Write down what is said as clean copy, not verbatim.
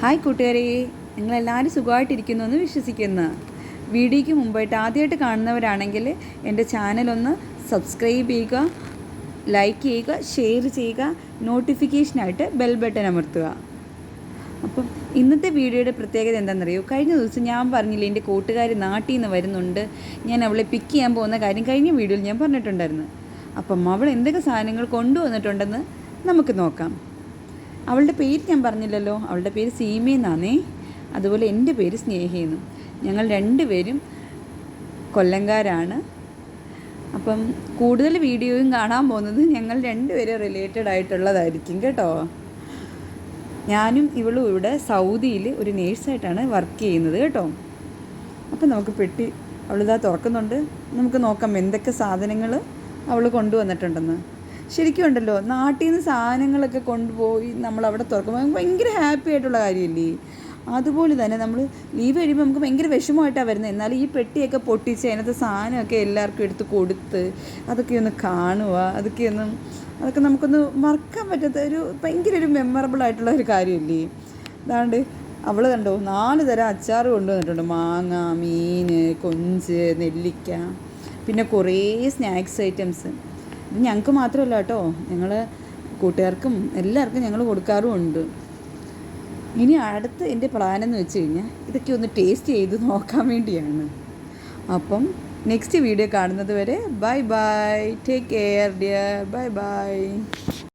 Hi കൂട്ടുകാരെ, നിങ്ങളെല്ലാവരും സുഖമായിട്ടിരിക്കുന്നു എന്ന് വിശ്വസിക്കുന്നു. വീഡിയോയ്ക്ക് മുമ്പായിട്ട് ആദ്യമായിട്ട് കാണുന്നവരാണെങ്കിൽ എൻ്റെ ചാനലൊന്ന് സബ്സ്ക്രൈബ് ചെയ്യുക, ലൈക്ക് ചെയ്യുക, ഷെയർ ചെയ്യുക, നോട്ടിഫിക്കേഷനായിട്ട് ബെൽ ബട്ടൺ അമർത്തുക. അപ്പം ഇന്നത്തെ വീഡിയോയുടെ പ്രത്യേകത എന്താണെന്നറിയോ? കഴിഞ്ഞ ദിവസം ഞാൻ പറഞ്ഞില്ലേ, എൻ്റെ കൂട്ടുകാർ നാട്ടിൽ നിന്ന് വരുന്നുണ്ട്, ഞാൻ അവളെ പിക്ക് ചെയ്യാൻ പോകുന്ന കാര്യം കഴിഞ്ഞ വീഡിയോയിൽ ഞാൻ പറഞ്ഞിട്ടുണ്ടായിരുന്നു. അപ്പം അവൾ എന്തൊക്കെ സാധനങ്ങൾ കൊണ്ടുവന്നിട്ടുണ്ടെന്ന് നമുക്ക് നോക്കാം. അവളുടെ പേര് ഞാൻ പറഞ്ഞില്ലല്ലോ. അവളുടെ പേര് സീമയെന്നാണേ. അതുപോലെ എൻ്റെ പേര് സ്നേഹയെന്നും. ഞങ്ങൾ രണ്ടുപേരും കൊല്ലംകാരാണ്. അപ്പം കൂടുതൽ വീഡിയോയും കാണാൻ പോകുന്നത് ഞങ്ങൾ രണ്ടുപേരും റിലേറ്റഡ് ആയിട്ടുള്ളതായിരിക്കും കേട്ടോ. ഞാനും ഇവളും ഇവിടെ സൗദിയിൽ ഒരു നേഴ്സായിട്ടാണ് വർക്ക് ചെയ്യുന്നത് കേട്ടോ. അപ്പം നമുക്ക് പെട്ടി അവളിതാ തുറക്കുന്നുണ്ട്. നമുക്ക് നോക്കാം എന്തൊക്കെ സാധനങ്ങൾ അവൾ കൊണ്ടുവന്നിട്ടുണ്ടെന്ന്. ശരിക്കും ഉണ്ടല്ലോ, നാട്ടിൽ നിന്ന് സാധനങ്ങളൊക്കെ കൊണ്ടുപോയി നമ്മളവിടെ തുറക്കുമ്പോൾ ഭയങ്കര ഹാപ്പി ആയിട്ടുള്ള കാര്യമില്ലേ? അതുപോലെ തന്നെ നമ്മൾ ലീവ് കഴിയുമ്പോൾ നമുക്ക് ഭയങ്കര വിഷമമായിട്ടാണ് വരുന്നത്. എന്നാൽ ഈ പെട്ടിയൊക്കെ പൊട്ടിച്ച് അതിനകത്ത് സാധനമൊക്കെ എല്ലാവർക്കും എടുത്ത് കൊടുത്ത് അതൊക്കെ ഒന്ന് കാണുക, അതൊക്കെ നമുക്കൊന്ന് മറക്കാൻ പറ്റാത്ത ഭയങ്കര ഒരു മെമ്മറബിൾ ആയിട്ടുള്ള ഒരു കാര്യമില്ലേ? അതാണ്ട് അവൾ കണ്ടോ 4 തരം അച്ചാർ കൊണ്ടുവന്നിട്ടുണ്ട്. മാങ്ങ, മീൻ, കൊഞ്ച്, നെല്ലിക്ക, പിന്നെ കുറേ സ്നാക്സ് ഐറ്റംസ്. ഇത് ഞങ്ങൾക്ക് മാത്രമല്ല കേട്ടോ, ഞങ്ങൾ കൂട്ടുകാർക്കും എല്ലാവർക്കും ഞങ്ങൾ കൊടുക്കാറുമുണ്ട്. ഇനി അടുത്ത് എൻ്റെ പ്ലാനെന്ന് വെച്ച് കഴിഞ്ഞാൽ ഇതൊക്കെ ഒന്ന് ടേസ്റ്റ് ചെയ്ത് നോക്കാൻ വേണ്ടിയാണ്. അപ്പം നെക്സ്റ്റ് വീഡിയോ കാണുന്നത് വരെ bye bye, take care dear, bye bye.